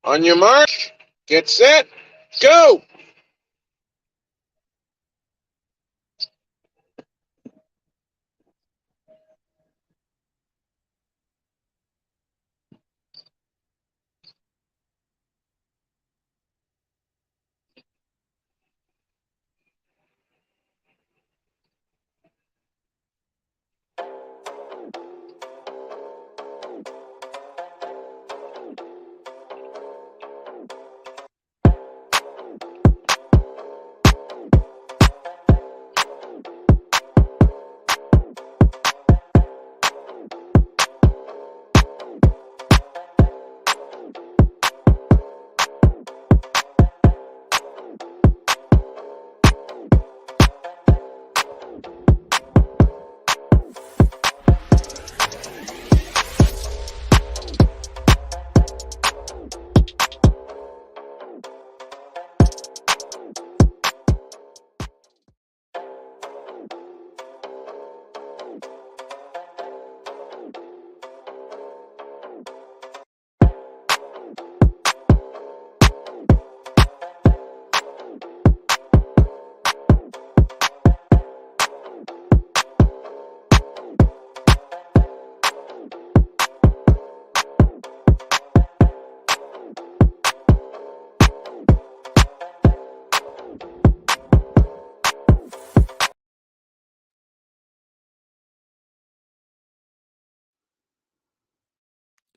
On your mark, get set, go!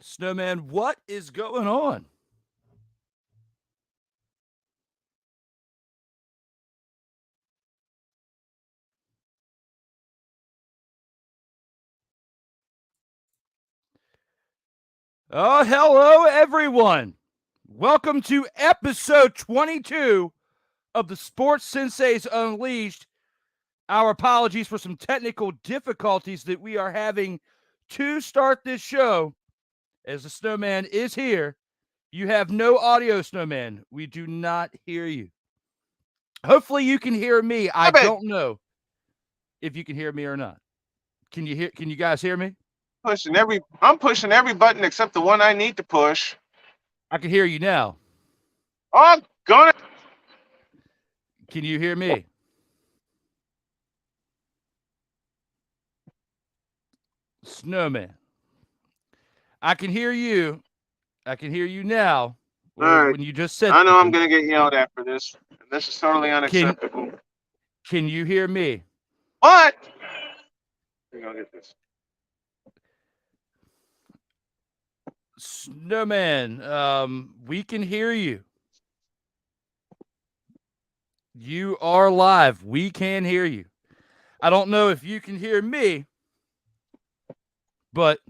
Snowman, what is going on? Oh, hello, everyone. Welcome to episode 22 of the Sports Senseis Unleashed. Our apologies for some technical difficulties that we are having to start this show. As the Snowman is here, you have no audio, Snowman. We do not hear you. Hopefully you can hear me. I don't know if you can hear me or not. Can you guys hear me? I'm pushing every button except the one I need to push. I can hear you now. I'm gonna. Can you hear me? Snowman. I can hear you. I can hear you now. All right. When you just said I know something. I'm gonna get yelled at for this. This is totally unacceptable. Can you hear me? What? We're gonna get this. Snowman, we can hear you. You are live. We can hear you. I don't know if you can hear me, but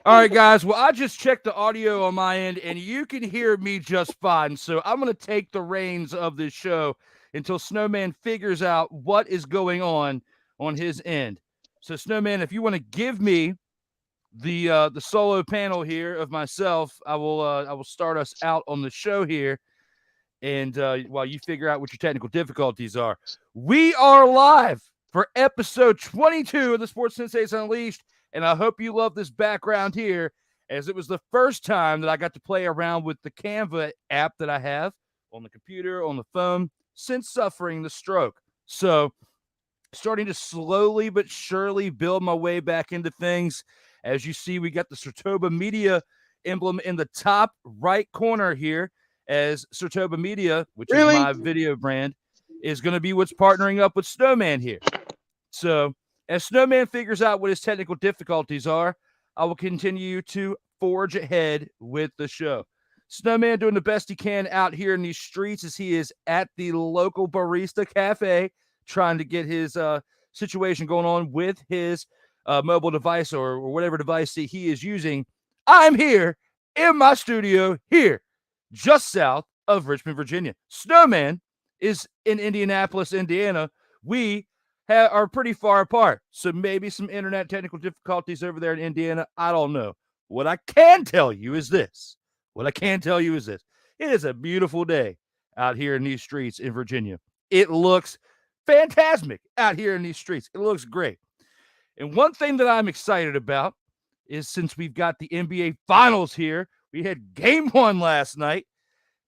all right, guys. Well, I just checked the audio on my end, and you can hear me just fine. So I'm going to take the reins of this show until Snowman figures out what is going on his end. So, Snowman, if you want to give me the solo panel here of myself, I will start us out on the show here. And while you figure out what your technical difficulties are, we are live for episode 22 of the Sports Senseis Unleashed. And I hope you love this background here, as it was the first time that I got to play around with the Canva app that I have on the computer, on the phone, since suffering the stroke. So starting to slowly but surely build my way back into things. As you see, we got the Sartoba Media emblem in the top right corner here, as Sartoba Media, which is my video brand, is going to be what's partnering up with Snowman here. So as Snowman figures out what his technical difficulties are, I will continue to forge ahead with the show. Snowman doing the best he can out here in these streets, as he is at the local barista cafe trying to get his situation going on with his mobile device or whatever device that he is using. I'm here in my studio here, just south of Richmond, Virginia. Snowman is in Indianapolis, Indiana. We are pretty far apart. So maybe some internet technical difficulties over there in Indiana. I don't know. What I can tell you is this. It is a beautiful day out here in these streets in Virginia. It looks fantastic out here in these streets. It looks great. And one thing that I'm excited about is since we've got the NBA Finals here, we had game one last night.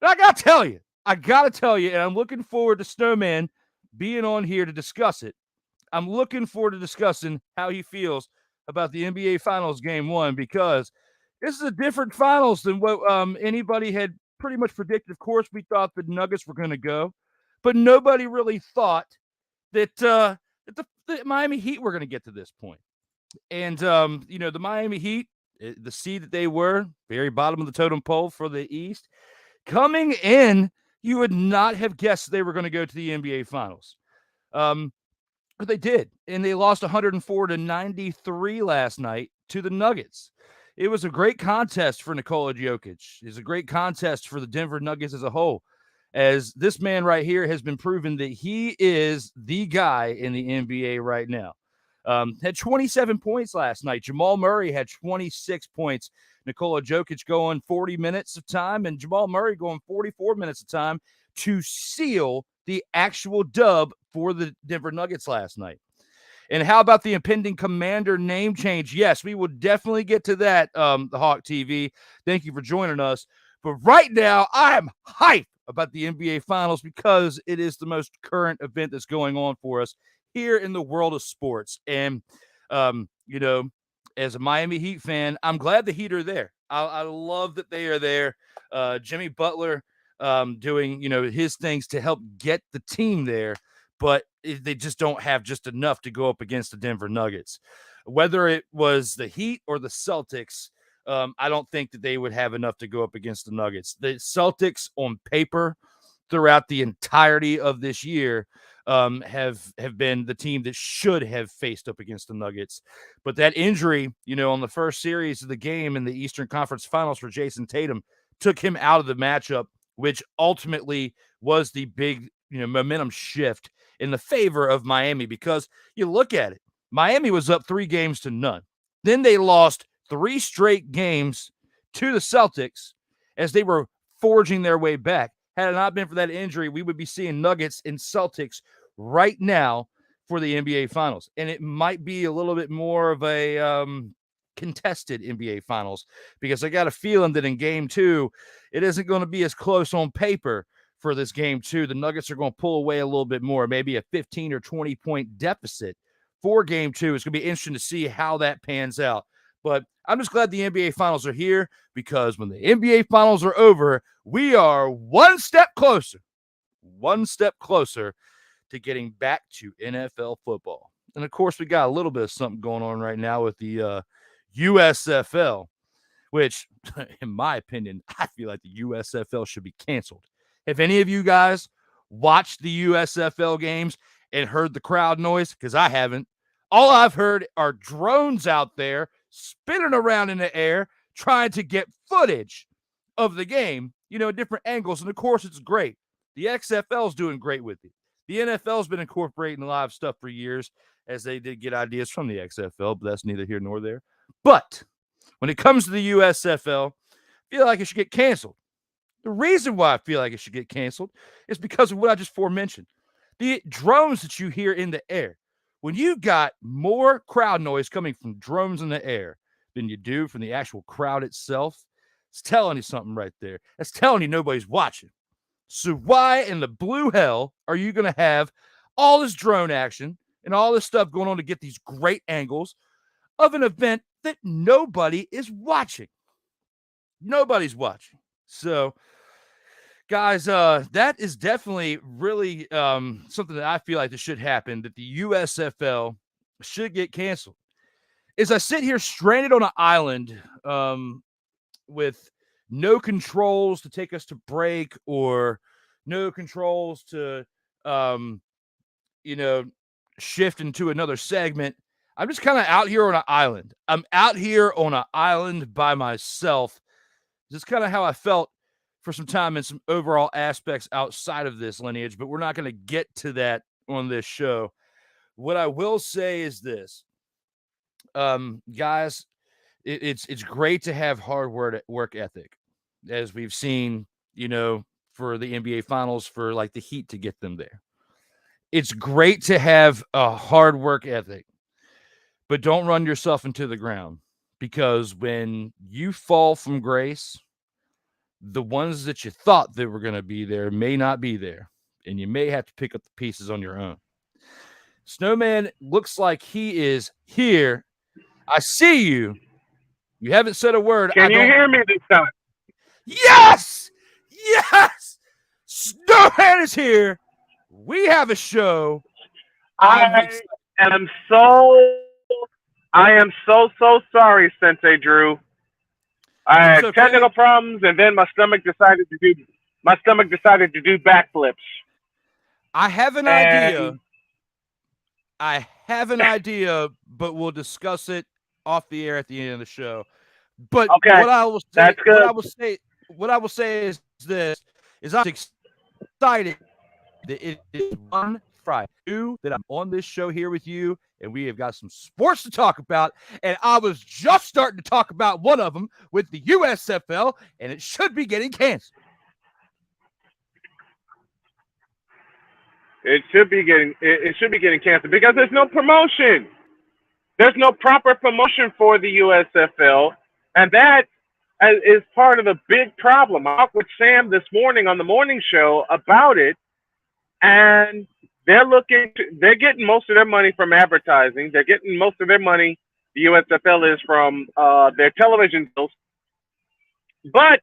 And I got to tell you, and I'm looking forward to Snowman being on here to discuss it. I'm looking forward to discussing how he feels about the NBA Finals game one because this is a different finals than what anybody had pretty much predicted. Of course, we thought the Nuggets were going to go, but nobody really thought that the Miami Heat were going to get to this point. And, the Miami Heat, the seed that they were, very bottom of the totem pole for the East, coming in, you would not have guessed they were going to go to the NBA Finals. But they did, and they lost 104-93 last night to the Nuggets. It was a great contest for Nikola Jokic. It was a great contest for the Denver Nuggets as a whole, as this man right here has been proven that he is the guy in the NBA right now. Had 27 points last night. Jamal Murray had 26 points. Nikola Jokic going 40 minutes of time, and Jamal Murray going 44 minutes of time to seal the actual dub for the Denver Nuggets last night. And how about the impending Commander name change? Yes, we will definitely get to that, the Hawk TV. Thank you for joining us. But right now, I am hyped about the NBA Finals because it is the most current event that's going on for us here in the world of sports. And, as a Miami Heat fan, I'm glad the Heat are there. I love that they are there. Jimmy Butler doing, his things to help get the team there. But they just don't have just enough to go up against the Denver Nuggets. Whether it was the Heat or the Celtics, I don't think that they would have enough to go up against the Nuggets. The Celtics on paper throughout the entirety of this year have been the team that should have faced up against the Nuggets. But that injury, on the first series of the game in the Eastern Conference Finals for Jason Tatum took him out of the matchup, which ultimately was the big, momentum shift in the favor of Miami, because you look at it, Miami was up 3-0. Then they lost 3 straight games to the Celtics as they were forging their way back. Had it not been for that injury, we would be seeing Nuggets and Celtics right now for the NBA Finals. And it might be a little bit more of a contested NBA Finals, because I got a feeling that in game 2, it isn't going to be as close on paper for this game 2. The Nuggets are going to pull away a little bit more, maybe a 15 or 20 point deficit for game 2. It's going to be interesting to see how that pans out. But I'm just glad the NBA Finals are here, because when the NBA Finals are over, we are one step closer to getting back to NFL football. And of course, we got a little bit of something going on right now with the USFL, which, in my opinion, I feel like the USFL should be canceled. If any of you guys watched the USFL games and heard the crowd noise, because I haven't, all I've heard are drones out there spinning around in the air trying to get footage of the game, different angles. And of course, it's great. The XFL is doing great with it. The NFL's been incorporating live stuff for years, as they did get ideas from the XFL, but that's neither here nor there. But when it comes to the USFL, I feel like it should get canceled. The reason why I feel like it should get canceled is because of what I just forementioned. The drones that you hear in the air, when you got more crowd noise coming from drones in the air than you do from the actual crowd itself, it's telling you something right there. It's telling you nobody's watching. So why in the blue hell are you going to have all this drone action and all this stuff going on to get these great angles of an event that nobody is watching? Nobody's watching. So, guys, that is definitely really something that I feel like this should happen, that the USFL should get canceled. As I sit here stranded on an island with no controls to take us to break, or no controls to, shift into another segment, I'm just kind of out here on an island. I'm out here on an island by myself. This is kind of how I felt for some time in some overall aspects outside of this lineage, but we're not going to get to that on this show. What I will say is this, guys, it's great to have hard work ethic, as we've seen, for the NBA Finals, for like the Heat to get them there. It's great to have a hard work ethic, but don't run yourself into the ground, because when you fall from grace, the ones that you thought they were going to be there may not be there, and you may have to pick up the pieces on your own. Snowman looks like he is here. I see you. You haven't said a word. Can you hear me this time? Yes! Yes! Snowman is here. We have a show. I am so sorry, Sensei Drew. I had technical problems, and then my stomach decided to do backflips. I have an idea, but we'll discuss it off the air at the end of the show. But okay, what I will say, that's good. What I will say is this: I'm excited that it is one Friday that I'm on this show here with you, and we have got some sports to talk about. And I was just starting to talk about one of them with the USFL, and it should be getting canceled. It should be getting canceled because there's no promotion. There's no proper promotion for the USFL, and that is part of the big problem. I talked with Sam this morning on the morning show about it, and they're getting most of their money from advertising. They're getting most of their money, the USFL is, from their television deals, but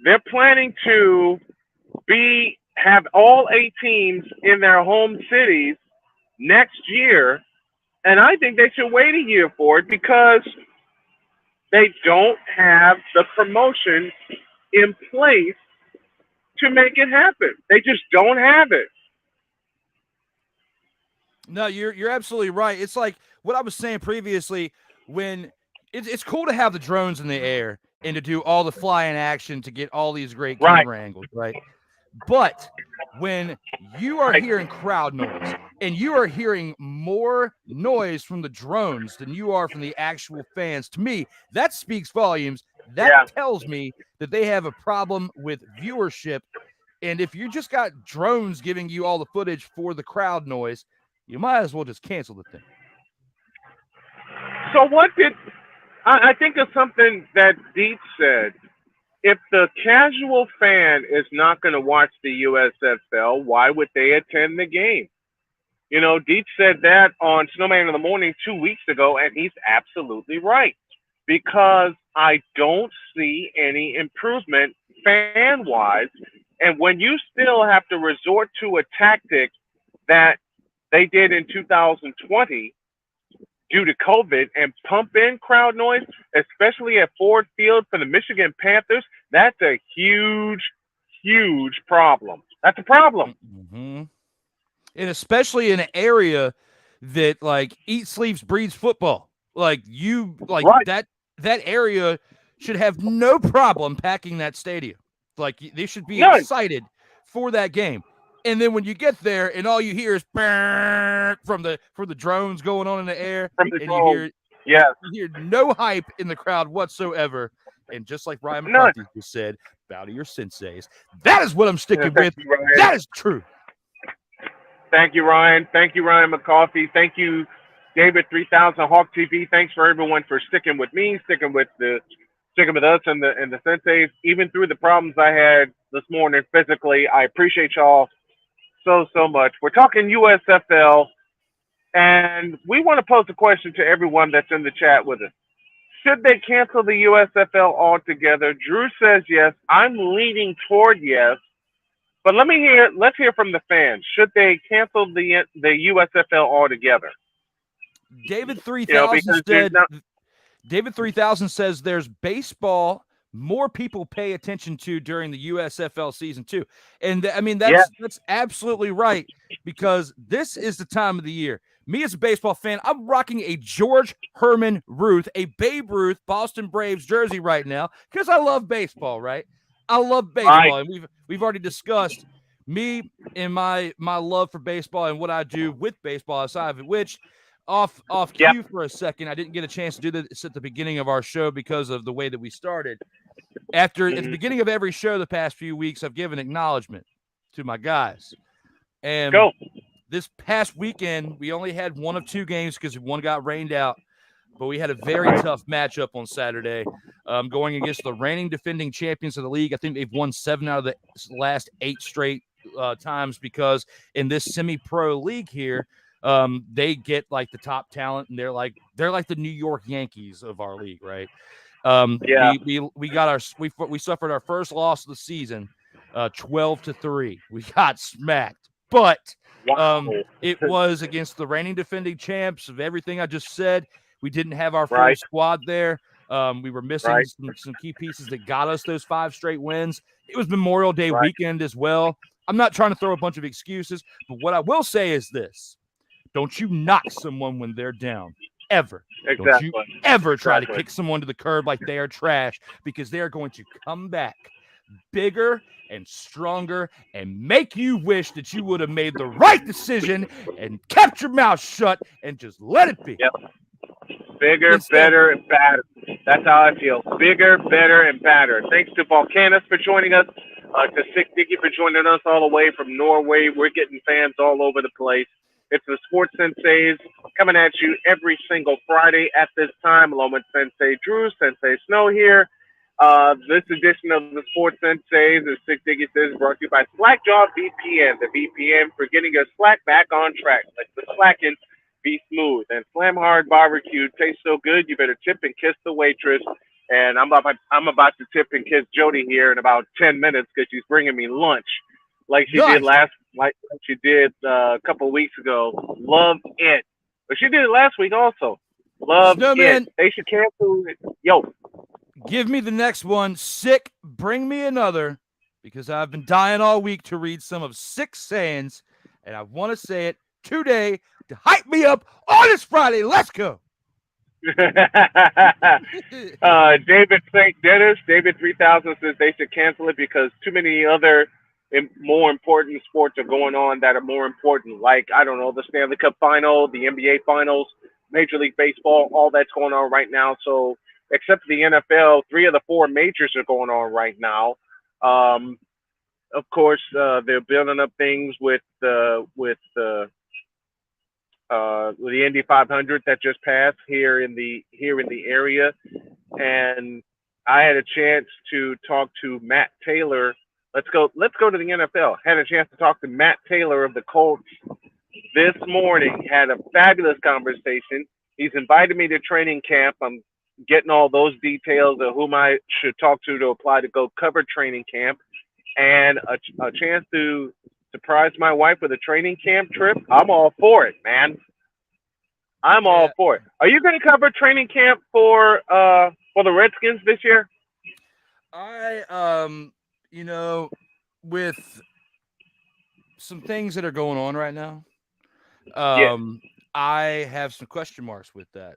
they're planning to have all 8 teams in their home cities next year. And I think they should wait a year for it because they don't have the promotion in place to make it happen. They just don't have it. No, you're absolutely right. It's like what I was saying previously, when it's cool to have the drones in the air and to do all the flying action to get all these great camera angles, right? But when you are hearing crowd noise, and you are hearing more noise from the drones than you are from the actual fans, to me, that speaks volumes. That tells me that they have a problem with viewership. And if you just got drones giving you all the footage for the crowd noise, you might as well just cancel the thing. So I think of something that Dietz said. If the casual fan is not going to watch the USFL, why would they attend the game? Dietz said that on Snowman in the Morning 2 weeks ago, and he's absolutely right. Because I don't see any improvement fan-wise. And when you still have to resort to a tactic that they did in 2020 due to COVID and pump in crowd noise, especially at Ford Field for the Michigan Panthers, that's a huge, huge problem. That's a problem. Mm-hmm. And especially in an area that like eats, sleeps, breathes football. That area should have no problem packing that stadium. Like they should be excited for that game. And then when you get there and all you hear is from the drones going on in the air, you hear no hype in the crowd whatsoever. And just like Ryan McCarthy just said, bow to your senseis. That is what I'm sticking with. That is true. Thank you, Ryan. Thank you, Ryan McCarthy. Thank you, David 3000 Hawk TV. Thanks for everyone for sticking with me, sticking with us and the senseis, even through the problems I had this morning physically. I appreciate y'all so much. We're talking USFL, and we want to pose a question to everyone that's in the chat with us. Should they cancel the USFL altogether? Drew says yes. I'm leaning toward yes. But let's hear from the fans. Should they cancel the USFL altogether? David 3000 said. David 3000 says there's baseball more people pay attention to during the USFL season 2. And that's absolutely right, because this is the time of the year. Me as a baseball fan, I'm rocking a George Herman Ruth, a Babe Ruth Boston Braves jersey right now because I love baseball, right? I love baseball. And we've already discussed me and my love for baseball and what I do with baseball aside of it, which off cue for a second, I didn't get a chance to do this at the beginning of our show because of the way that we started. At the beginning of every show the past few weeks, I've given acknowledgement to my guys. And this past weekend, we only had one of two games because one got rained out. But we had a very tough matchup on Saturday going against the reigning defending champions of the league. I think they've won 7 out of the last 8 straight times because in this semi-pro league here, they get like the top talent, and they're like the New York Yankees of our league, right? We suffered our first loss of the season, 12-3. We got smacked, but it was against the reigning defending champs of everything I just said. We didn't have our full squad there. We were missing some key pieces that got us those 5 straight wins. It was Memorial Day weekend as well. I'm not trying to throw a bunch of excuses, but what I will say is this. Don't you knock someone when they're down, ever. Exactly. Don't you ever try to kick someone to the curb like they are trash, because they are going to come back bigger and stronger and make you wish that you would have made the right decision and kept your mouth shut and just let it be. Yep. Bigger, better, and badder. That's how I feel. Bigger, better, and badder. Thanks to Volcanus for joining us, to SeatGeek for joining us all the way from Norway. We're getting fans all over the place. It's the Sports Senseis coming at you every single Friday at this time, along with Sensei Drew, Sensei Snow here. This edition of the Sports Senseis, as SeatGeek says, brought to you by Slackjaw VPN, the VPN for getting your Slack back on track. Like the Slackin', be smooth. And Slam Hard Barbecue tastes so good, you better tip and kiss the waitress. And I'm about to tip and kiss Jody here in about 10 minutes because she's bringing me lunch, like she did a couple of weeks ago. Love it. But she did it last week also. Love it. Man, they should cancel it. Yo. Give me the next one. Sick, bring me another, because I've been dying all week to read some of Sick's sayings, and I want to say it today to hype me up on this Friday. Let's go. David St. Dennis, David 3000 says they should cancel it because too many other more important sports are going on that are more important. Like, I don't know, the Stanley Cup final, the NBA finals, Major League Baseball, all that's going on right now. So except for the NFL, 3 of the 4 majors are going on right now. Of course, they're building up things with the Indy 500 that just passed here in the area, and I had a chance to talk to Matt Taylor. Let's go to the NFL. Had a chance to talk to Matt Taylor of the Colts this morning. Had a fabulous conversation. He's invited me to training camp. I'm getting all those details of whom I should talk to apply to go cover training camp, and a chance to surprise my wife with a training camp trip. I'm all for it, man. I'm all for it. Are you going to cover training camp for the Redskins this year? With some things that are going on right now, I have some question marks with that.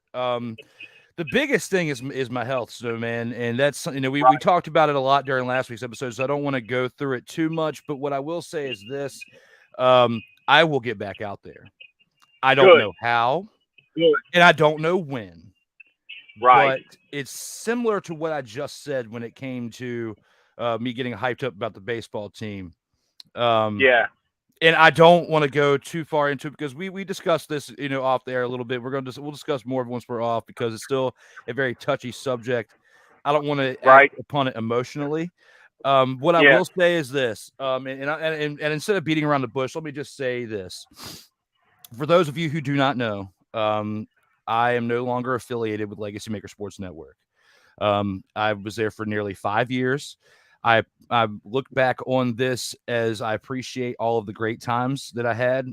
The biggest thing is my health, so man, and that's we talked about it a lot during last week's episode, so I don't want to go through it too much. But what I will say is this: I will get back out there. I don't know how, and I don't know when. Right. But it's similar to what I just said when it came to me getting hyped up about the baseball team. And I don't want to go too far into it because we discussed this, off the air a little bit. We'll discuss more once we're off because it's still a very touchy subject. I don't want to act upon it emotionally. What I will say is this, and instead of beating around the bush, let me just say this. For those of you who do not know, I am no longer affiliated with Legacy Maker Sports Network. I was there for nearly 5 years. I look back on this as I appreciate all of the great times that I had.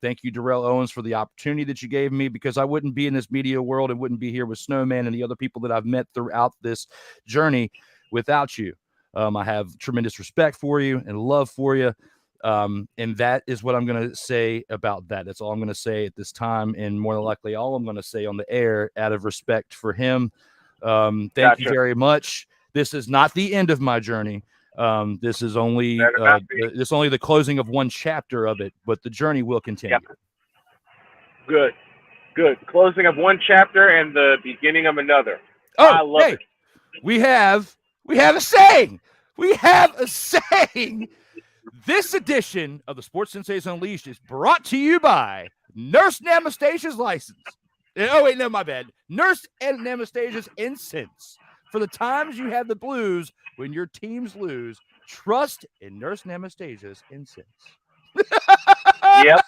Thank you, Darrell Owens, for the opportunity that you gave me, because I wouldn't be in this media world and wouldn't be here with Snowman and the other people that I've met throughout this journey without you. I have tremendous respect for you and love for you. And that is what I'm going to say about that. That's all I'm going to say at this time. And more than likely, all I'm going to say on the air out of respect for him. Thank you very much. This is not the end of my journey. This is only the closing of one chapter of it, but the journey will continue. Yep. Good. Closing of one chapter and the beginning of another. Oh, I love it. We have a saying. This edition of the Sports Senseis Unleashed is brought to you by Nurse Anastasia's license. Oh, wait, no, my bad. Nurse Anastasia's incense. For the times you have the blues when your teams lose, trust in Nurse Anastasia's incense. Yep.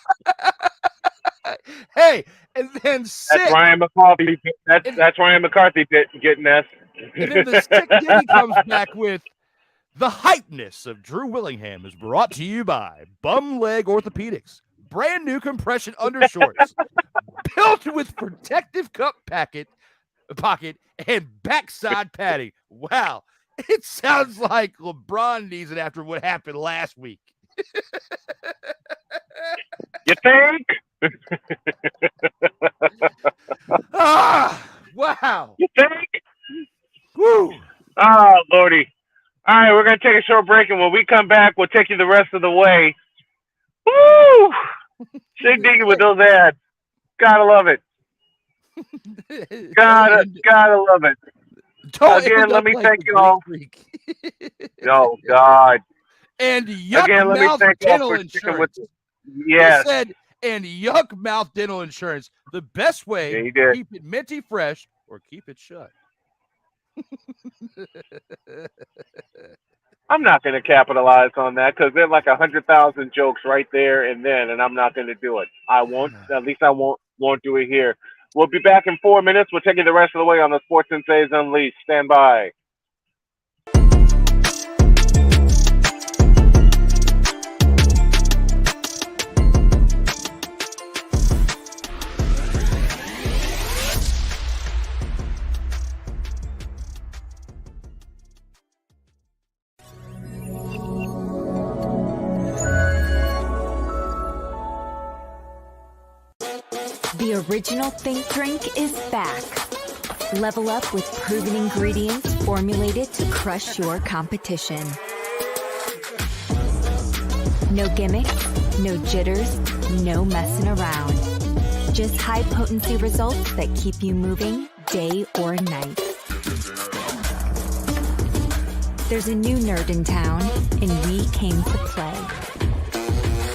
Hey, and then That's Ryan McCarthy. That's Ryan McCarthy getting us. And then the Sick Diddy comes back with the hypeness of Drew Willingham is brought to you by Bum Leg Orthopedics. Brand new compression undershorts built with protective cup pocket and backside padding. Wow, it sounds like LeBron needs it after what happened last week. You think? Wow. You think? Woo. Oh, Lordy. All right, we're going to take a short break, and when we come back, we'll take you the rest of the way. Woo! SeatGeek with those ads. Gotta love it. Gotta love it. Again, let me thank you all. Oh, God. And Yuck Mouth Dental Insurance. Yes. Said, and Yuck Mouth Dental Insurance. The best way to keep it minty fresh or keep it shut. I'm not going to capitalize on that because there's like 100,000 jokes right there and then, and I'm not going to do it. I won't. At least I won't do it here. We'll be back in 4 minutes. We'll take you the rest of the way on the Sports Senseis Unleashed. Stand by. The original Think Drink is back. Level up with proven ingredients formulated to crush your competition. No gimmicks, no jitters, no messing around. Just high-potency results that keep you moving day or night. There's a new nerd in town, and we came to play.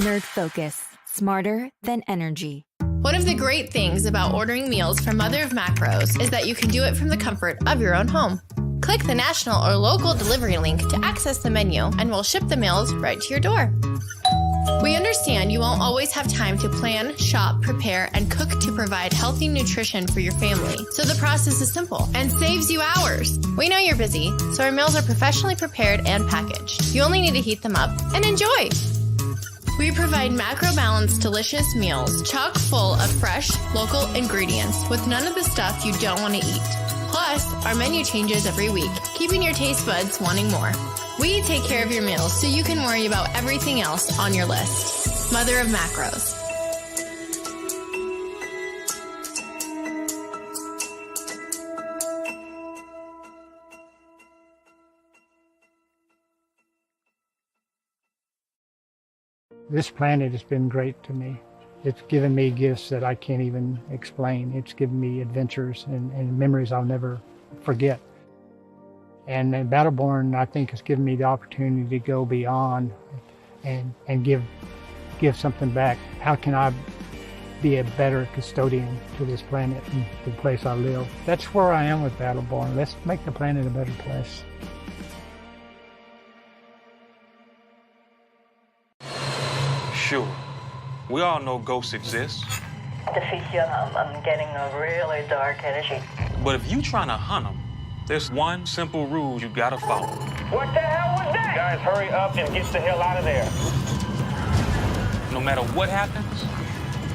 Nerd Focus. Smarter than energy. One of the great things about ordering meals from Mother of Macros is that you can do it from the comfort of your own home. Click the national or local delivery link to access the menu, and we'll ship the meals right to your door. We understand you won't always have time to plan, shop, prepare, and cook to provide healthy nutrition for your family, so the process is simple and saves you hours. We know you're busy, so our meals are professionally prepared and packaged. You only need to heat them up and enjoy. We provide macro-balanced, delicious meals, chock full of fresh, local ingredients with none of the stuff you don't want to eat. Plus, our menu changes every week, keeping your taste buds wanting more. We take care of your meals so you can worry about everything else on your list. Mother of Macros. This planet has been great to me. It's given me gifts that I can't even explain. It's given me adventures and memories I'll never forget. And Battleborn, I think, has given me the opportunity to go beyond and give something back. How can I be a better custodian to this planet and the place I live? That's where I am with Battleborn. Let's make the planet a better place. Sure. We all know ghosts exist. I'm getting a really dark energy. But if you trying to hunt them, there's one simple rule you gotta follow. What the hell was that? Guys, hurry up and get the hell out of there. No matter what happens,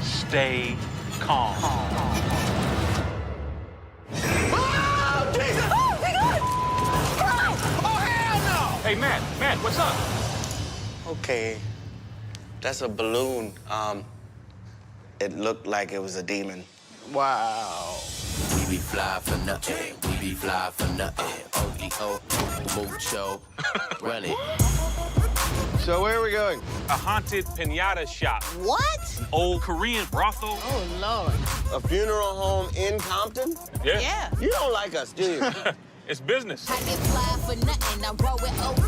stay calm. Oh, Jesus! Oh, Jesus! Oh, hell no! Hey, Matt, what's up? Okay. That's a balloon. It looked like it was a demon. Wow. be fly for nothing. We be fly for nothing. OEO, mucho, run it. So where are we going? A haunted pinata shop. What? An old Korean brothel. Oh, Lord. A funeral home in Compton? Yeah. You don't like us, do you? It's business. I get fly for nothing. I roll with OP.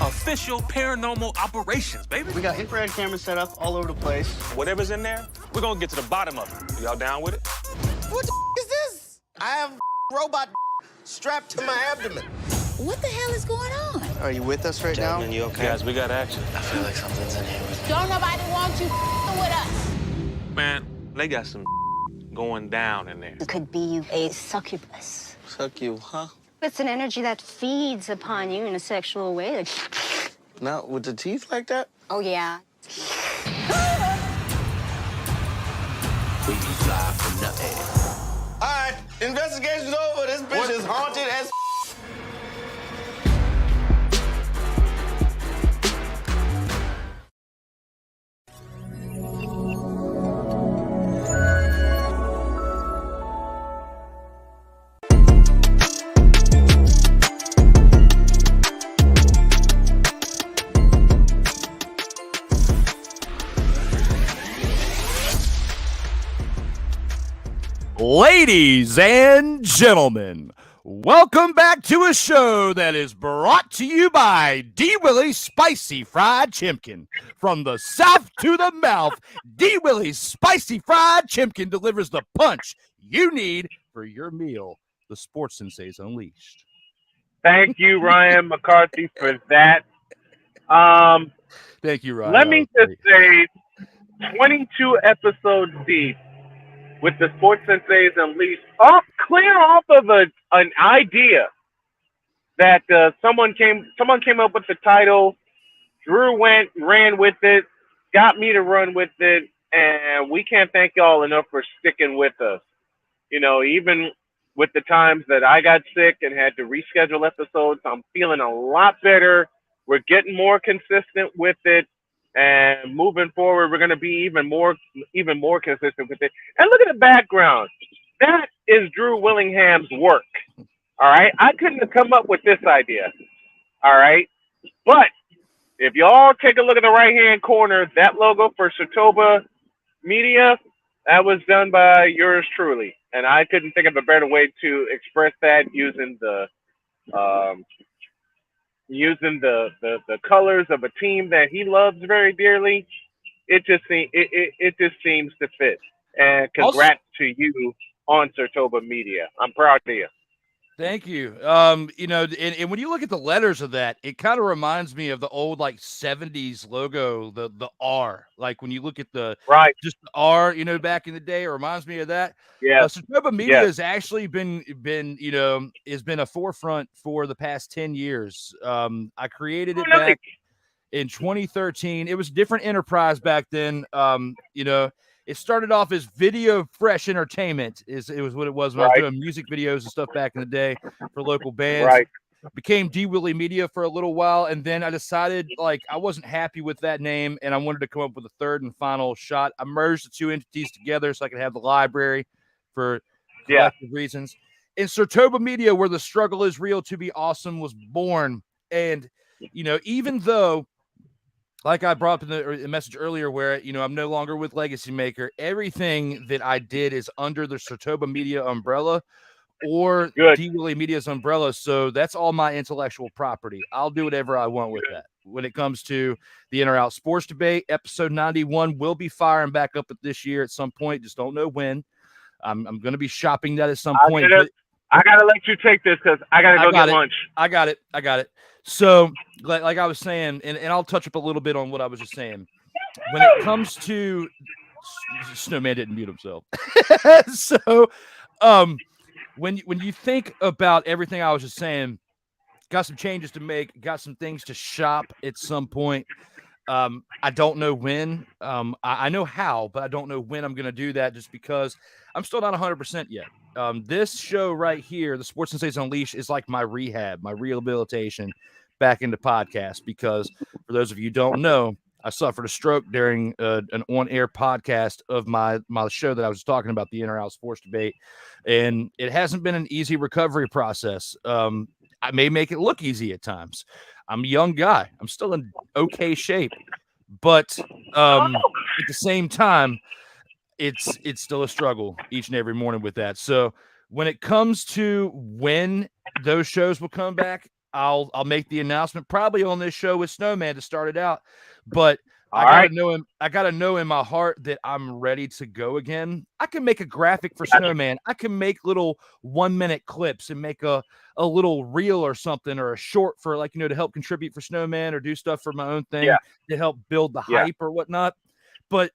Official paranormal operations, baby. We got infrared cameras set up all over the place. Whatever's in there, we're gonna get to the bottom of it. Y'all down with it? What the is this? I have robot strapped to my abdomen. What the hell is going on? Are you with us right now? You okay? Guys, we got action. I feel like something's in here. Don't nobody want you with us. Man, they got some going down in there. It could be a succubus. Suck you, huh? It's an energy that feeds upon you in a sexual way. Like, Not with the teeth like that? oh, yeah. We be fly for nothing. All right, investigation's over. This bitch is haunted as Ladies and gentlemen, welcome back to a show that is brought to you by D. Willie's Spicy Fried Chimkin. From the south to the mouth, D. Willie's Spicy Fried Chimkin delivers the punch you need for your meal. The Sports Senseis Unleashed. Thank you, Ryan McCarthy, for that. Thank you, Ryan. Let me just say, 22 episodes deep with the Sports Senseis Unleashed, clear off of an idea that someone came up with the title. Drew ran with it, got me to run with it, and we can't thank y'all enough for sticking with us. You know, even with the times that I got sick and had to reschedule episodes, I'm feeling a lot better. We're getting more consistent with it. And moving forward, we're going to be even more consistent with it. And look at the background. That is Drew Willingham's work. All right. I couldn't have come up with this idea. All right. But if y'all take a look at the right-hand corner, that logo for Satoba Media, that was done by yours truly. And I couldn't think of a better way to express that using the colors of a team that he loves very dearly. It just seems to fit. And congrats to you on Sartoba Media. I'm proud of you. Thank you. You know, and when you look at the letters of that, it kind of reminds me of the old like 70s logo, the R. Like when you look at just the R, you know, back in the day, it reminds me of that. Yeah. Sartoba Media has actually been, you know, has been a forefront for the past 10 years. I created it back in 2013. It was a different enterprise back then. You know, it started off as Video Fresh Entertainment. It was what it was when I was doing music videos and stuff back in the day for local bands. Right. Became D. Willie Media for a little while, and then I decided like I wasn't happy with that name, and I wanted to come up with a third and final shot. I merged the two entities together so I could have the library for collective reasons. And Sartoba Media, where the struggle is real to be awesome, was born. And you know, even though, like I brought up in the message earlier, where, you know, I'm no longer with Legacy Maker, everything that I did is under the Sartoba Media umbrella or D. Willie Media's umbrella. So that's all my intellectual property. I'll do whatever I want with that. When it comes to the In or Out Sports Debate, episode 91 will be firing back up this year at some point. Just don't know when. I'm going to be shopping that at some point. I got to let you take this because I got to go get lunch. I got it. So, like I was saying, and I'll touch up a little bit on what I was just saying. When it comes to Snowman didn't mute himself. So, when you think about everything I was just saying, got some changes to make, got some things to shop at some point. I don't know when. I know how, but I don't know when I'm going to do that just because I'm still not 100% yet. This show right here, the Sports Senseis Unleashed, is like my rehab, my rehabilitation back into podcast, because for those of you who don't know, I suffered a stroke during an on-air podcast of my show that I was talking about, the In or Out Sports Debate, and it hasn't been an easy recovery process. I may make it look easy at times. I'm a young guy. I'm still in okay shape, but at the same time, it's still a struggle each and every morning with that. So when it comes to when those shows will come back, I'll make the announcement probably on this show with Snowman to start it out. But I gotta know in my heart that I'm ready to go again. I can make a graphic for Snowman. I can make little 1-minute clips and make a little reel or something, or a short for, like, to help contribute for Snowman, or do stuff for my own thing to help build the hype or whatnot. But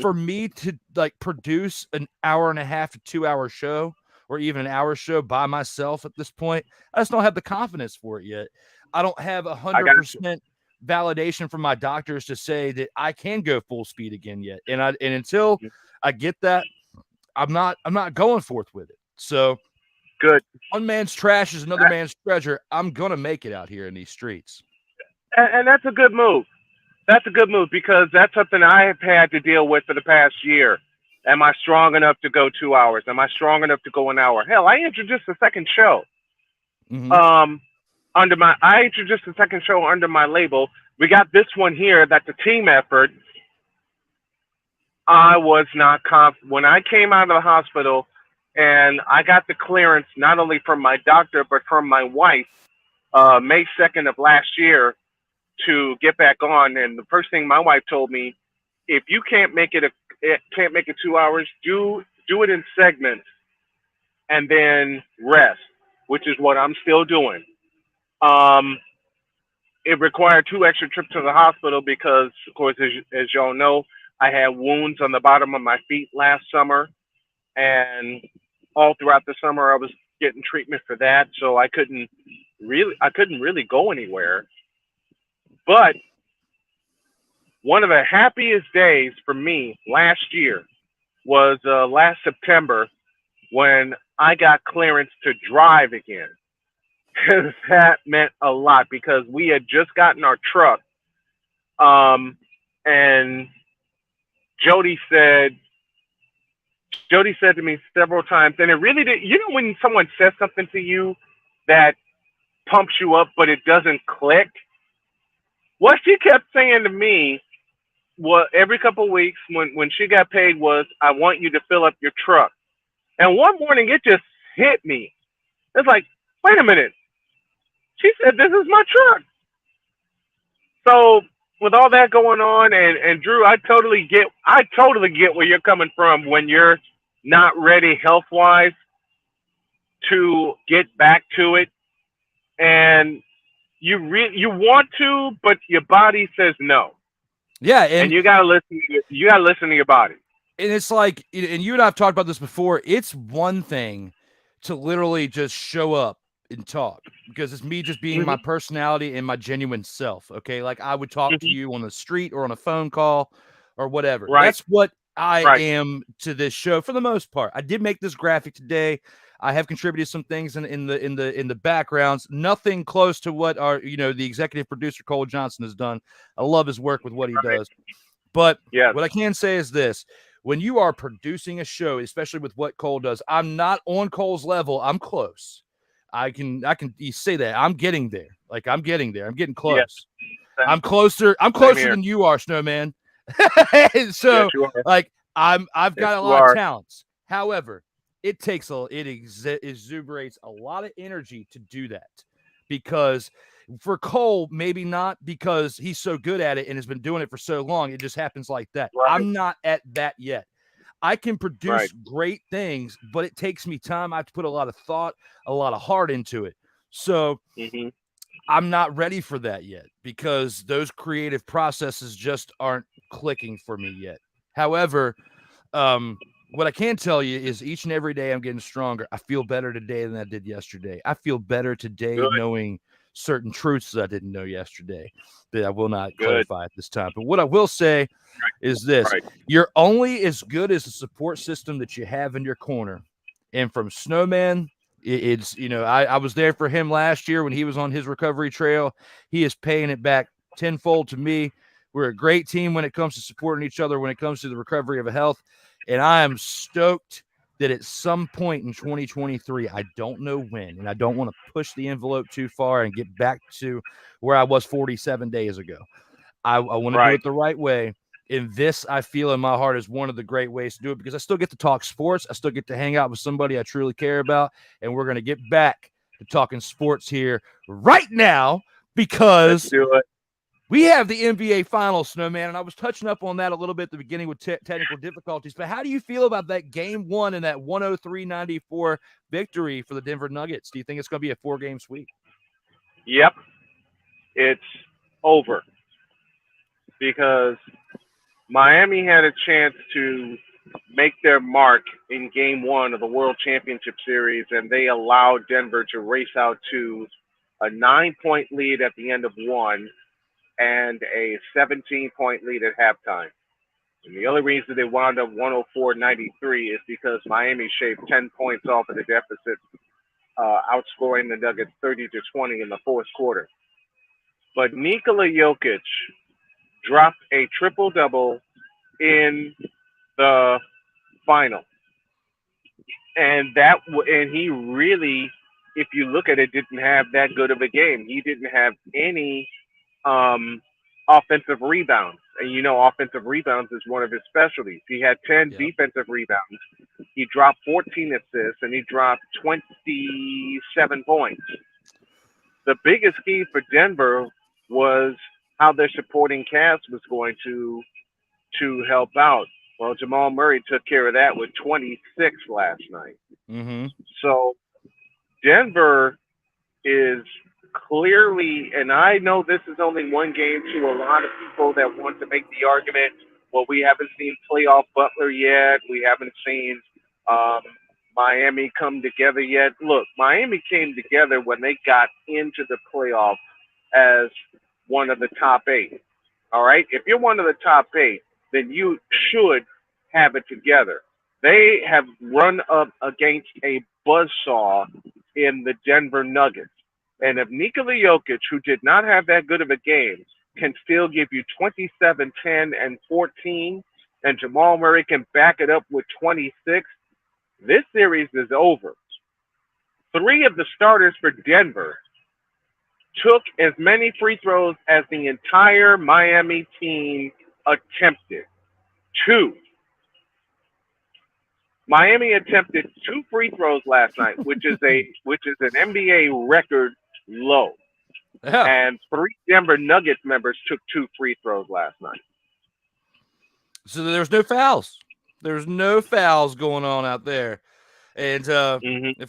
for me to produce an 1.5 to 2 hour show, or even an hour show by myself at this point, I just don't have the confidence for it yet. I don't have 100% validation from my doctors to say that I can go full speed again yet. And until I get that, I'm not going forth with it. So good. One man's trash is another man's treasure. I'm going to make it out here in these streets. And that's a good move. That's a good move, because that's something I have had to deal with for the past year. Am I strong enough to go 2 hours? Am I strong enough to go an hour? Hell, I introduced a second show. I introduced a second show under my label. We got this one here. That's a team effort. I was not confident when I came out of the hospital, and I got the clearance not only from my doctor but from my wife, May 2nd of last year, to get back on. And the first thing my wife told me, if you can't make it 2 hours, do it in segments and then rest, which is what I'm still doing. It required 2 extra trips to the hospital because, of course, as y'all know, I had wounds on the bottom of my feet last summer, and all throughout the summer I was getting treatment for that, so I couldn't really go anywhere. But one of the happiest days for me last year was last September, when I got clearance to drive again. That meant a lot, because we had just gotten our truck. And Jody said to me several times, and it really did, when someone says something to you that pumps you up, but it doesn't click? What she kept saying to me every couple of weeks when she got paid was, I want you to fill up your truck. And one morning it just hit me. It's like, wait a minute. She said, this is my truck. So with all that going on, and Drew, I totally get where you're coming from when you're not ready health-wise to get back to it. And you want to, but your body says no. Yeah, and you gotta listen. You gotta listen to your body. And it's like, and you and I've talked about this before. It's one thing to literally just show up and talk, because it's me just being my personality and my genuine self. Okay, like I would talk to you on the street or on a phone call or whatever. Right. That's what I am to this show for the most part. I did make this graphic today. I have contributed some things in the backgrounds. Nothing close to what the executive producer Cole Johnson has done. I love his work with what he does. But what I can say is this: when you are producing a show, especially with what Cole does, I'm not on Cole's level. I'm close. I can say that I'm getting there. Like I'm getting there. I'm getting close. Yes. I'm closer. I'm closer than you are, Snowman. So like I've got a lot of talents. However, it exuberates a lot of energy to do that, because for Cole, maybe not because he's so good at it and has been doing it for so long. It just happens like that. Right. I'm not at that yet. I can produce great things, but it takes me time. I have to put a lot of thought, a lot of heart into it. So I'm not ready for that yet, because those creative processes just aren't clicking for me yet. However, what I can tell you is each and every day I'm getting stronger. I feel better today than I did yesterday. I feel better today knowing certain truths that I didn't know yesterday that I will not clarify at this time. But what I will say is this: you're only as good as the support system that you have in your corner. And from Snowman, it's, I was there for him last year when he was on his recovery trail. He is paying it back tenfold to me. We're a great team when it comes to supporting each other, when it comes to the recovery of health. And I am stoked that at some point in 2023, I don't know when, and I don't want to push the envelope too far and get back to where I was 47 days ago. I want to do it the right way. And this, I feel in my heart, is one of the great ways to do it, because I still get to talk sports. I still get to hang out with somebody I truly care about. And we're going to get back to talking sports here right now, because let's do it. We have the NBA Finals, Snowman, and I was touching up on that a little bit at the beginning with technical difficulties. But how do you feel about that Game 1 and that 103-94 victory for the Denver Nuggets? Do you think it's going to be a 4-game sweep? Yep. It's over. Because Miami had a chance to make their mark in Game 1 of the World Championship Series, and they allowed Denver to race out to a 9-point lead at the end of 1 and a 17-point lead at halftime. And the only reason they wound up 104-93 is because Miami shaved 10 points off of the deficit, outscoring the Nuggets 30-20 in the fourth quarter. But Nikola Jokic dropped a triple-double in the final. And he really, if you look at it, didn't have that good of a game. He didn't have any offensive rebounds. And offensive rebounds is one of his specialties. He had 10 defensive rebounds. He dropped 14 assists, and he dropped 27 points. The biggest key for Denver was how their supporting cast was going to help out. Well, Jamal Murray took care of that with 26 last night. Mm-hmm. So Denver is clearly, and I know this is only one game to a lot of people that want to make the argument, well, we haven't seen playoff Butler yet. We haven't seen Miami come together yet. Look, Miami came together when they got into the playoff as one of the top 8. All right? If you're one of the top 8, then you should have it together. They have run up against a buzzsaw in the Denver Nuggets. And if Nikola Jokic, who did not have that good of a game, can still give you 27, 10, and 14, and Jamal Murray can back it up with 26, this series is over. 3 of the starters for Denver took as many free throws as the entire Miami team attempted. 2. Miami attempted 2 free throws last night, which is an NBA record low. Yeah. And 3 Denver Nuggets members took 2 free throws last night. So there's no fouls. There's no fouls going on out there. And, of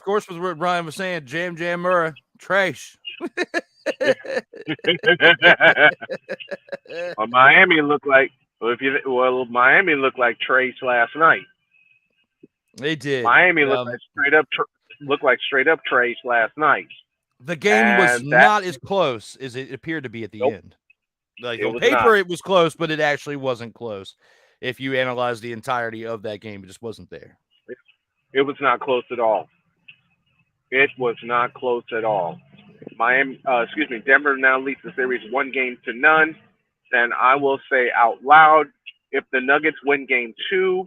course, with what Brian was saying, Jam Murray, trash. Well, Miami looked like trash last night. They did. Miami looked like straight up trash last night. The game was not as close as it appeared to be at the end. Like on paper, it was close, but it actually wasn't close. If you analyze the entirety of that game, it just wasn't there. It was not close at all. It was not close at all. Denver now leads the series 1-0. And I will say out loud, if the Nuggets win Game 2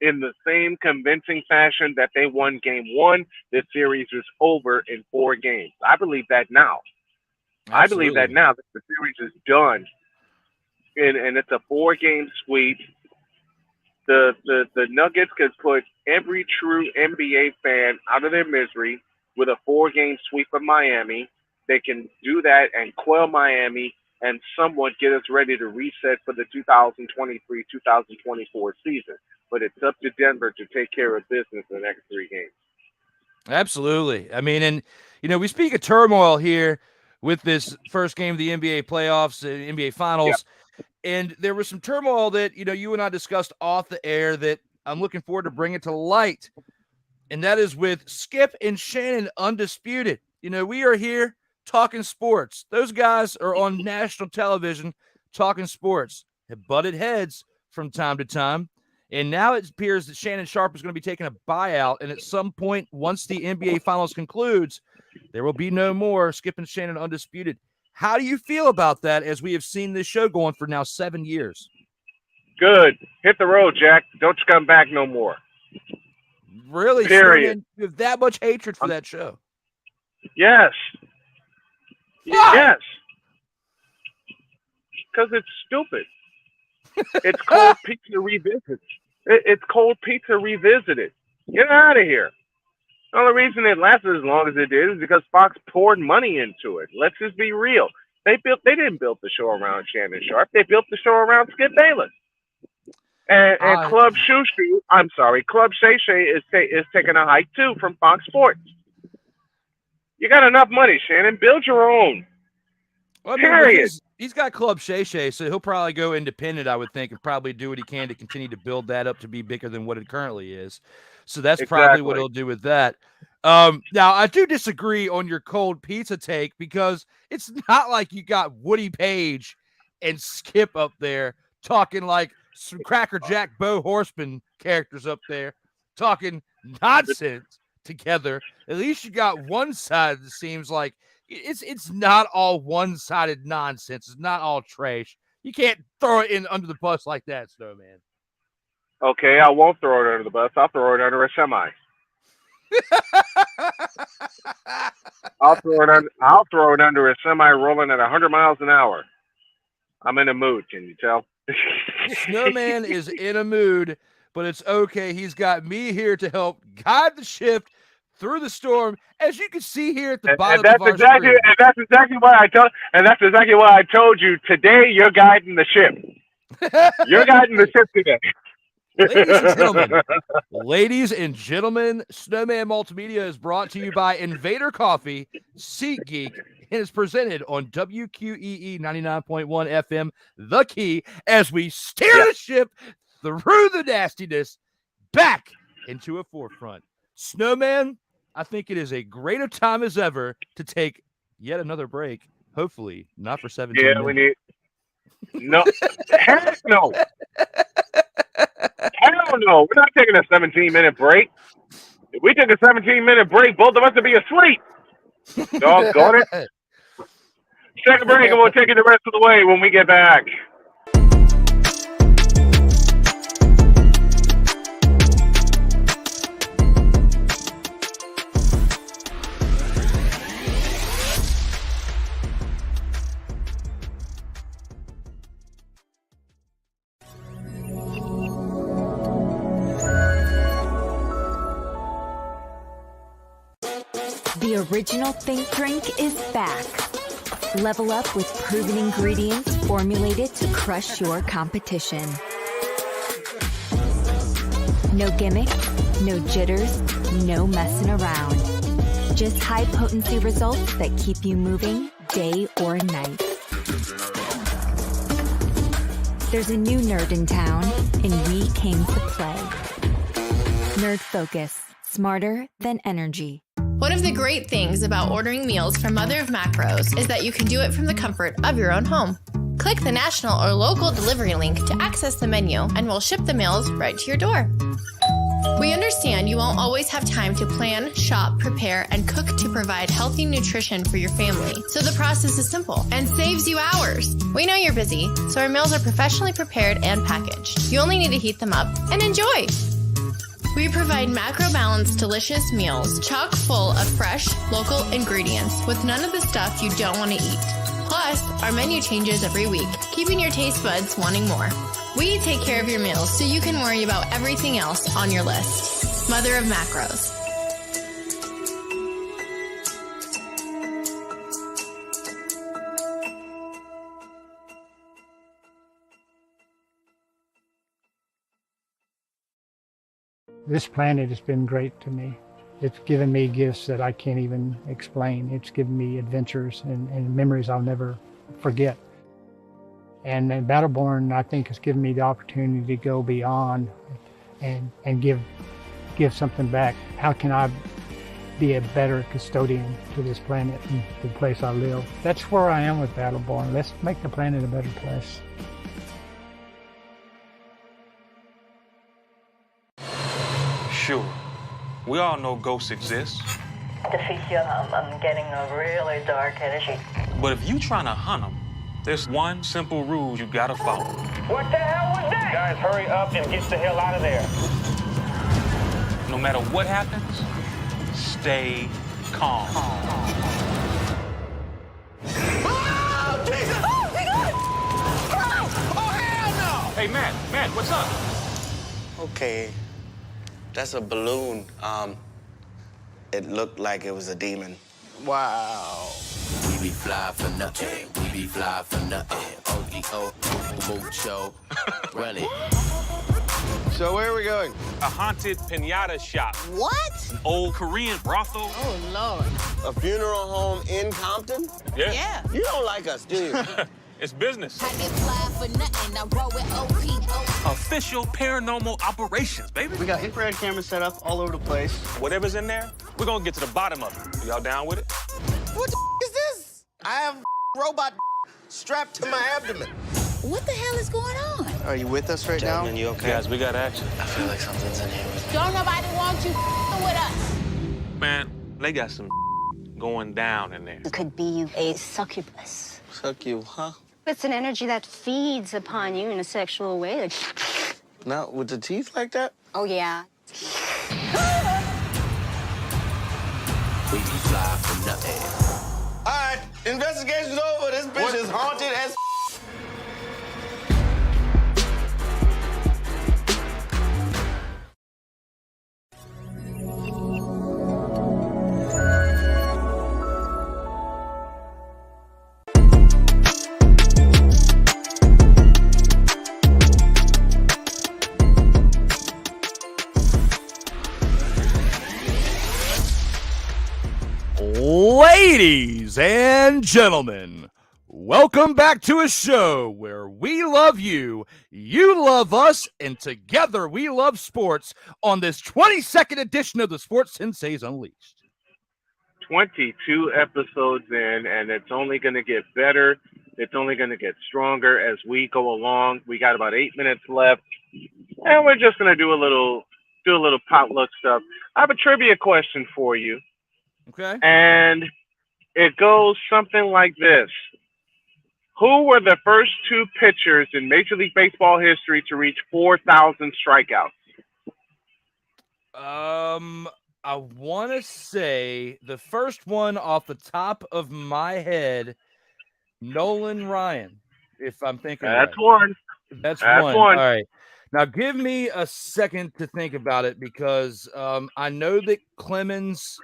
in the same convincing fashion that they won Game 1, this series is over in 4 games. I believe that now. Absolutely. I believe that now that the series is done, and it's a 4-game sweep. The Nuggets could put every true NBA fan out of their misery with a 4-game sweep of Miami. They can do that and quell Miami and somewhat get us ready to reset for the 2023-2024 season. But it's up to Denver to take care of business in the next 3 games. Absolutely. I mean, and, we speak of turmoil here with this first game of the NBA playoffs, NBA Finals. Yep. And there was some turmoil that, you and I discussed off the air that I'm looking forward to bringing to light. And that is with Skip and Shannon Undisputed. We are here talking sports. Those guys are on national television talking sports. Have butted heads from time to time. And now it appears that Shannon Sharpe is going to be taking a buyout. And at some point, once the NBA Finals concludes, there will be no more Skip and Shannon Undisputed. How do you feel about that as we have seen this show going for now 7 years? Good. Hit the road, Jack. Don't come back no more. Really? Period. Snowman, you have that much hatred for that show? Yes. Why? Yes. Because it's stupid. It's Cold Pizza Revisited. It's Cold Pizza Revisited. Get out of here. The only reason it lasted as long as it did is because Fox poured money into it. Let's just be real. They didn't build the show around Shannon Sharpe. They built the show around Skip Bayless. And Club Shay is taking a hike too from Fox Sports. You got enough money, Shannon. Build your own. Well, Period. He's got Club Shay, so he'll probably go independent, I would think, and probably do what he can to continue to build that up to be bigger than what it currently is. So that's probably what he'll do with that. Now, I do disagree on your cold pizza take because it's not like you got Woody Page and Skip up there talking like some Cracker Jack Bo Horseman characters up there talking nonsense together. At least you got one side that seems like it's not all one-sided nonsense. It's not all trash. You can't throw it in under the bus like that, Snowman. Okay, I won't throw it under the bus. I'll throw it under a semi. I'll throw it under a semi rolling at 100 miles an hour. I'm in a mood, can you tell? Snowman is in a mood, but it's okay. He's got me here to help guide the ship through the storm, as you can see here at the bottom of our screen. And that's exactly why I told you today you're guiding the ship. You're guiding the ship today. Ladies and gentlemen, Snowman Multimedia is brought to you by Invader Coffee, SeatGeek, and is presented on WQEE 99.1 FM, The Key, as we steer the ship through the nastiness back into a forefront. Snowman, I think it is a greater time as ever to take yet another break. Hopefully, not for 17 minutes. We need. No. Heck no. Hell no. We're not taking a 17-minute break. If we took a 17-minute break, both of us would be asleep. Doggone it. Take a break and we'll take it the rest of the way when we get back. The original Think Drink is back. Level up with proven ingredients formulated to crush your competition. No gimmicks, no jitters, no messing around. Just high-potency results that keep you moving day or night. There's a new nerd in town, and we came to play. Nerd Focus. Smarter than energy. One of the great things about ordering meals from Mother of Macros is that you can do it from the comfort of your own home. Click the national or local delivery link to access the menu, and we'll ship the meals right to your door. We understand you won't always have time to plan, shop, prepare, and cook to provide healthy nutrition for your family, so the process is simple and saves you hours. We know you're busy, so our meals are professionally prepared and packaged. You only need to heat them up and enjoy. We provide macro-balanced, delicious meals, chock full of fresh, local ingredients with none of the stuff you don't want to eat. Plus, our menu changes every week, keeping your taste buds wanting more. We take care of your meals so you can worry about everything else on your list. Mother of Macros. This planet has been great to me. It's given me gifts that I can't even explain. It's given me adventures and memories I'll never forget. And Battleborn, I think, has given me the opportunity to go beyond and give something back. How can I be a better custodian to this planet and the place I live? That's where I am with Battleborn. Let's make the planet a better place. Sure. We all know ghosts exist. I'm getting a really dark energy. But if you trying to hunt them, there's one simple rule you gotta follow. What the hell was that? Guys, hurry up and get the hell out of there. No matter what happens, stay calm. Oh, Jesus! Oh, my God! Oh, hell Hey, Matt, what's up? no! Okay, that's a balloon. It looked like it was a demon. Wow. We be fly for nothing. We be fly for nothing. O-E-O, mucho. Run it. So where are we going? A haunted pinata shop. What? An old Korean brothel. Oh, Lord. A funeral home in Compton? Yeah. You don't like us, do you? It's business. I get fly for nothing. I roll with OP. Official paranormal operations, baby. We got infrared cameras set up all over the place. Whatever's in there, we're gonna get to the bottom of it. Y'all down with it? What the is this? I have robot strapped to my abdomen. What the hell is going on? Are you with us right now? You okay? Guys, we got action. I feel like something's in here with me. Don't nobody want you with us. Man, they got some going down in there. It could be a succubus. Suck you, huh? It's an energy that feeds upon you in a sexual way. Not with the teeth like that? Oh, yeah. We be fly for nothing. All right, investigation's over. This bitch is haunted as Ladies and gentlemen, welcome back to a show where we love you, you love us, and together we love sports on this 22nd edition of the Sports Senseis Unleashed. 22 episodes in, and it's only going to get better. It's only going to get stronger as we go along. We got about 8 minutes left, and we're just going to do a little potluck stuff. I have a trivia question for you. Okay. And it goes something like this. Who were the first two pitchers in Major League Baseball history to reach 4,000 strikeouts? I want to say the first one off the top of my head, Nolan Ryan, if I'm thinking That's right. one. That's one. All right. Now, give me a second to think about it because I know that Clemens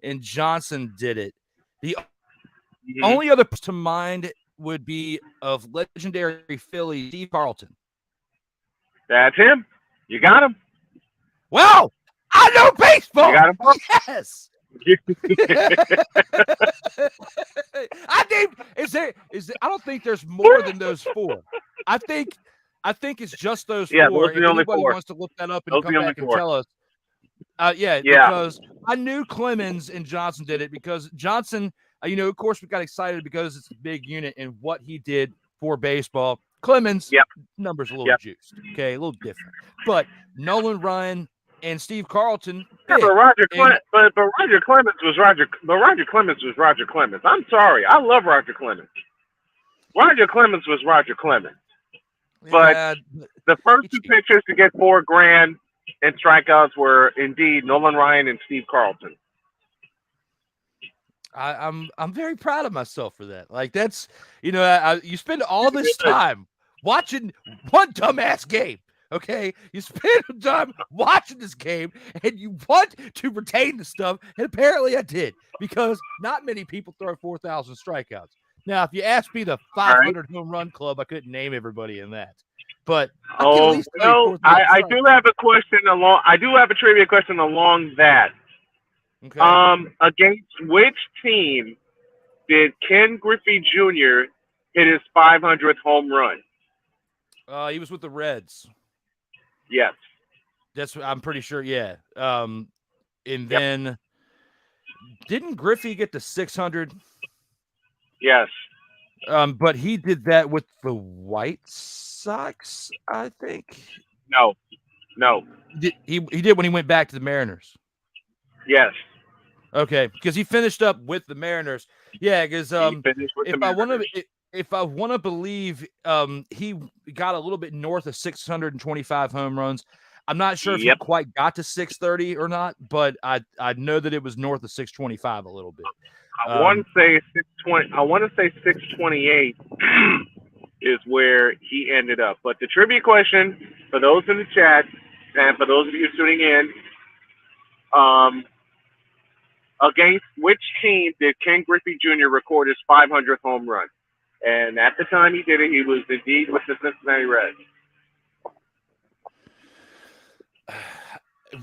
and Johnson did it. The only other to mind would be of legendary Philly, Steve Carlton. That's him. You got him. Wow. I know baseball. You got him? Yes. I don't think there's more than those four. I think it's just those four. Those are the only anybody four. wants to look that up and Those come are the back and only four. tell us. Because I knew Clemens and Johnson did it because Johnson, of course, we got excited because it's a big unit and what he did for baseball. Clemens, numbers a little juiced, okay, a little different. But Nolan Ryan and Steve Carlton, but Roger Clemens was Roger Clemens. I'm sorry, I love Roger Clemens. Roger Clemens was Roger Clemens. But the first two pitchers to get $4,000 in strikeouts were indeed Nolan Ryan and Steve Carlton. I'm very proud of myself for that. Like that's you spend all this time watching one dumbass game. Okay, you spend time watching this game and you want to retain the stuff, and apparently I did because not many people throw 4,000 strikeouts. Now, if you ask me the 500 home run club, I couldn't name everybody in that. But I do have a question along. I do have a trivia question along that. Okay. Against which team did Ken Griffey Jr. hit his 500th home run? He was with the Reds. Yes. That's what I'm pretty sure. Yeah. And then didn't Griffey get to 600? Yes. But he did that with the White Sox, I think. No. He did when he went back to the Mariners. Yes. Okay, because he finished up with the Mariners. Yeah, because if I want to believe, he got a little bit north of 625 home runs. I'm not sure if he quite got to 630 or not, but I know that it was north of 625 a little bit. I want to say 620. I want to say 628 is where he ended up. But the trivia question for those in the chat and for those of you tuning in, against which team did Ken Griffey Jr. record his 500th home run? And at the time he did it, he was indeed with the Cincinnati Reds.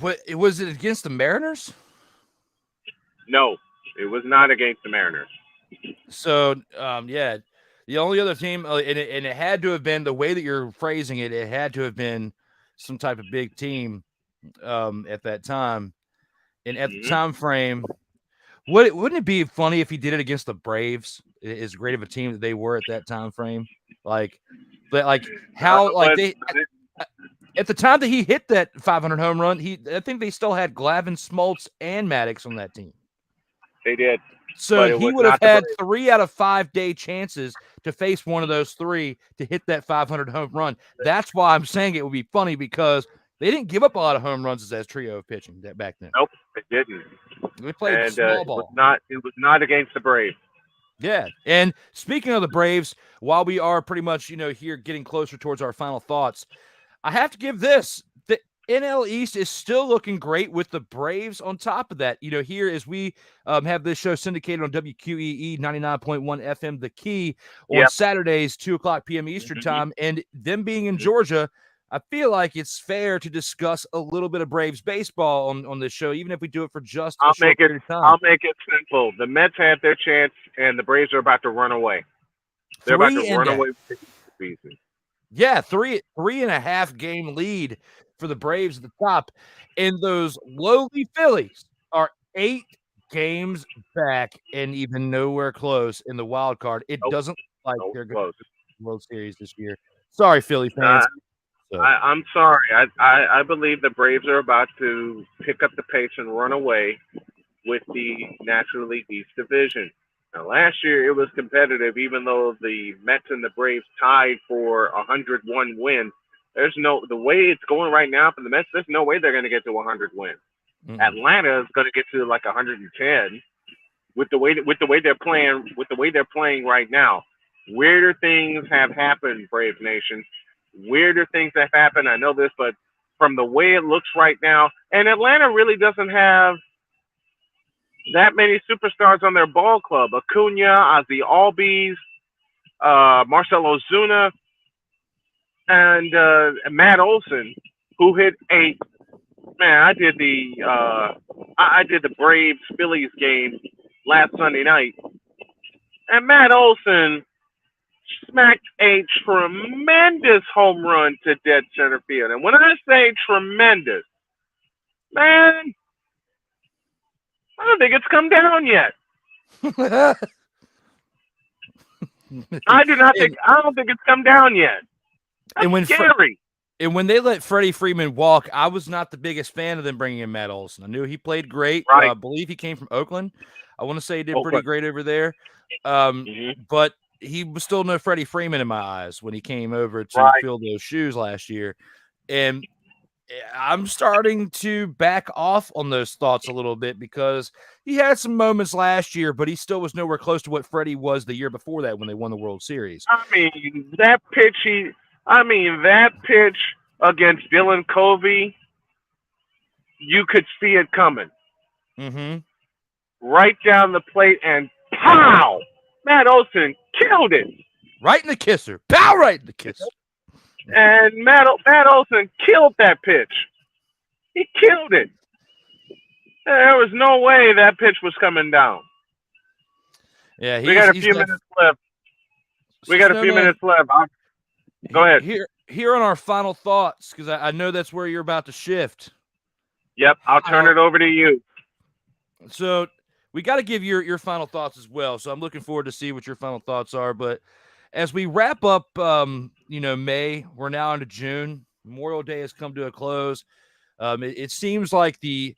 Was it against the Mariners? No, it was not against the Mariners. So, yeah, the only other team, and it had to have been the way that you're phrasing it. It had to have been some type of big team at that time, and at the time frame. Wouldn't it be funny if he did it against the Braves? As great of a team that they were at that time frame, at the time that he hit that 500 home run, I think they still had Glavine, Smoltz, and Maddox on that team. They did. So he would have had 3 out of 5 day chances to face one of those 3 to hit that 500 home run. That's why I'm saying it would be funny, because they didn't give up a lot of home runs as that trio of pitching back then. Nope, they didn't. They played small ball. It was not against the Braves. Yeah, and speaking of the Braves, while we are pretty much, here getting closer towards our final thoughts, I have to give this. The NL East is still looking great with the Braves on top of that. Here as we have this show syndicated on WQEE 99.1 FM, The Key, on Saturdays, 2:00 p.m. Eastern time, and them being in Georgia, I feel like it's fair to discuss a little bit of Braves baseball on this show, even if we do it for just a short period of time. I'll make it simple. The Mets had their chance, and the Braves are about to run away. They're about to run away with the season. Yeah, 3.5 game lead for the Braves at the top. And those lowly Phillies are 8 games back and even nowhere close in the wild card. It doesn't look like they're going to the World Series this year. Sorry, Philly fans. I'm sorry. I believe the Braves are about to pick up the pace and run away with the National League East division. Now, last year it was competitive, even though the Mets and the Braves tied for 101 wins. The way it's going right now for the Mets, there's no way they're going to get to 100 wins. Mm-hmm. Atlanta is going to get to like 110 with the way they're playing right now. Weirder things have happened, Brave Nation. Weirder things have happened. I know this, but from the way it looks right now, and Atlanta really doesn't have that many superstars on their ball club. Acuna, Ozzy Albies, Marcell Ozuna, and Matt Olson, who hit 8. Man, I did the Braves Phillies game last Sunday night, and Matt Olson smacked a tremendous home run to dead center field. And when I say tremendous, man, I don't think it's come down yet. I don't think it's come down yet. That's scary. And when they let Freddie Freeman walk, I was not the biggest fan of them bringing in Matt Olson. I knew he played great. Right. I believe he came from Oakland. I want to say he did pretty great over there. But he was still no Freddie Freeman in my eyes when he came over to fill those shoes last year. And I'm starting to back off on those thoughts a little bit, because he had some moments last year, but he still was nowhere close to what Freddie was the year before that when they won the World Series. I mean, that pitch against Dylan Covey, you could see it coming. Mm-hmm. Right down the plate, and pow! Matt Olson killed it. Right in the kisser. Pow, right in the kisser. And Matt Olson killed that pitch. He killed it. There was no way that pitch was coming down. Yeah, we got a few minutes left. Go ahead. Here on our final thoughts, because I know that's where you're about to shift. Yep, I'll turn it over to you. So we got to give your final thoughts as well. So I'm looking forward to see what your final thoughts are. But as we wrap up, May, we're now into June. Memorial Day has come to a close. It seems like the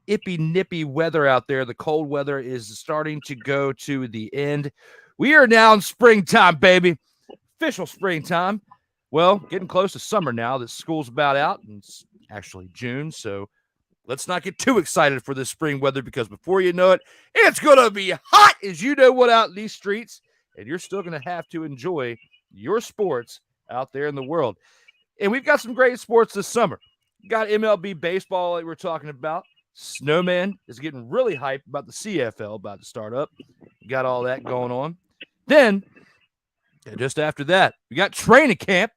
ippy-nippy weather out there. The cold weather is starting to go to the end. We are now in springtime, baby. Official springtime. Well, getting close to summer now that school's about out, and it's actually June, so let's not get too excited for this spring weather because before you know it, it's going to be hot as you know what out in these streets, and you're still going to have to enjoy your sports out there in the world. And we've got some great sports this summer. Got MLB baseball like we're talking about. Snowman is getting really hyped about the CFL about to start up. Got all that going on. Then, just after that, we got training camp,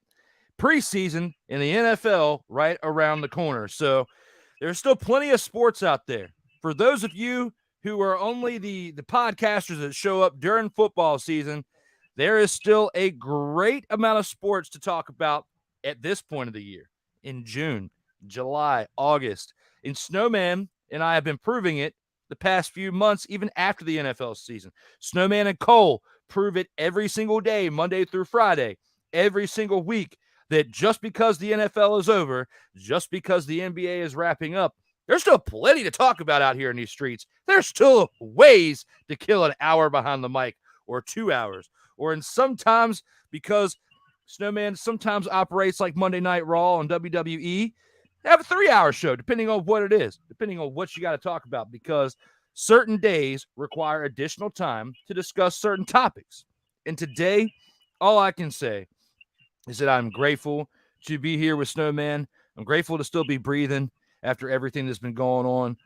preseason in the NFL right around the corner. So there's still plenty of sports out there. For those of you who are only the podcasters that show up during football season, there is still a great amount of sports to talk about at this point of the year, in June, July, August. And Snowman and I have been proving it the past few months, even after the NFL season. Snowman and Cole prove it every single day, Monday through Friday, every single week, that just because the NFL is over, just because the NBA is wrapping up, there's still plenty to talk about out here in these streets. There's still ways to kill an hour behind the mic or 2 hours. Or in sometimes, because Snowman sometimes operates like Monday Night Raw on WWE, have a 3-hour show, depending on what it is, depending on what you got to talk about, because certain days require additional time to discuss certain topics. And today, all I can say is that I'm grateful to be here with Snowman. I'm grateful to still be breathing after everything that's been going on.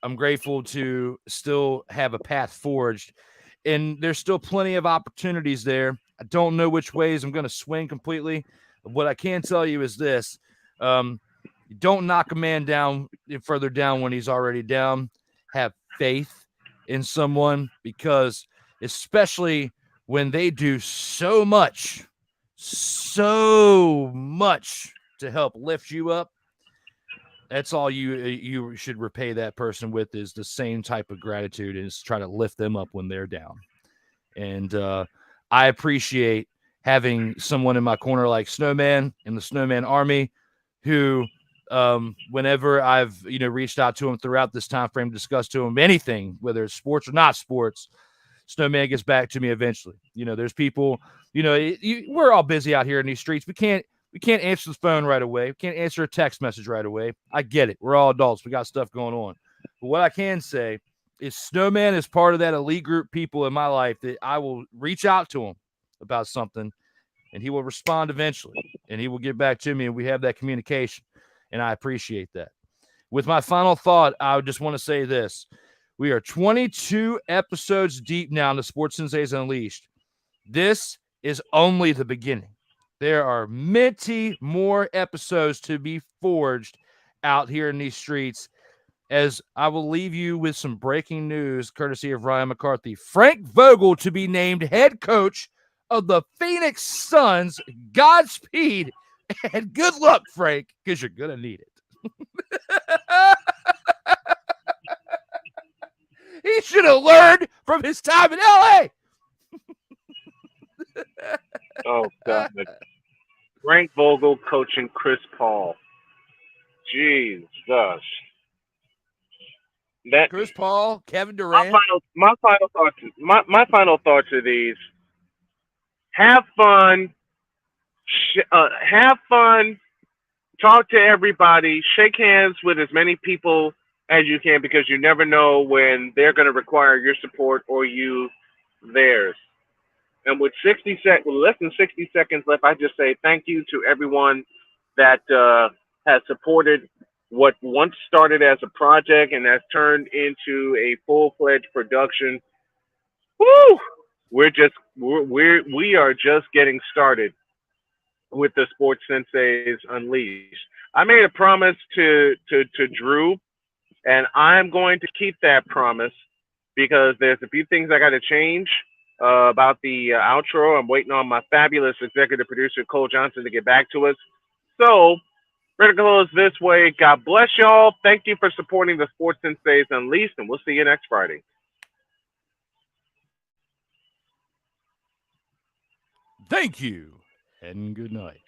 I'm grateful to still have a path forged, and there's still plenty of opportunities there. I don't know which ways I'm going to swing completely. What I can tell you is this. Don't knock a man down further down when he's already down. Have faith in someone, because especially when they do so much to help lift you up, that's all you should repay that person with, is the same type of gratitude, and try to lift them up when they're down. And I appreciate having someone in my corner like Snowman in the Snowman Army, who whenever I've reached out to him throughout this time frame to discuss to him anything, whether it's sports or not sports, Snowman gets back to me eventually. There's people, we're all busy out here in these streets. We can't answer the phone right away. We can't answer a text message right away. I get it. We're all adults. We got stuff going on. But what I can say is Snowman is part of that elite group of people in my life that I will reach out to him about something, and he will respond eventually, and he will get back to me, and we have that communication, and I appreciate that. With my final thought, I just want to say this. We are 22 episodes deep now in the Sports Senseis Unleashed. This is only the beginning. There are many more episodes to be forged out here in these streets, as I will leave you with some breaking news courtesy of Ryan McCarthy. Frank Vogel to be named head coach of the Phoenix Suns. Godspeed and good luck, Frank, because you're going to need it. He should have learned from his time in L.A. Oh, God. Frank Vogel coaching Chris Paul. Jesus. Chris Paul, Kevin Durant. My final thoughts are these. Have fun. Have fun. Talk to everybody. Shake hands with as many people as you can, because you never know when they're going to require your support or you theirs. And with less than 60 seconds left, I just say thank you to everyone that has supported what once started as a project and has turned into a full-fledged production. Woo! We are just getting started with the Sports Senseis Unleashed. I made a promise to Drew, and I'm going to keep that promise, because there's a few things I got to change about the outro. I'm waiting on my fabulous executive producer, Cole Johnson, to get back to us. So, we're going to close this way. God bless y'all. Thank you for supporting the Sports Senseis Unleashed, and we'll see you next Friday. Thank you, and good night.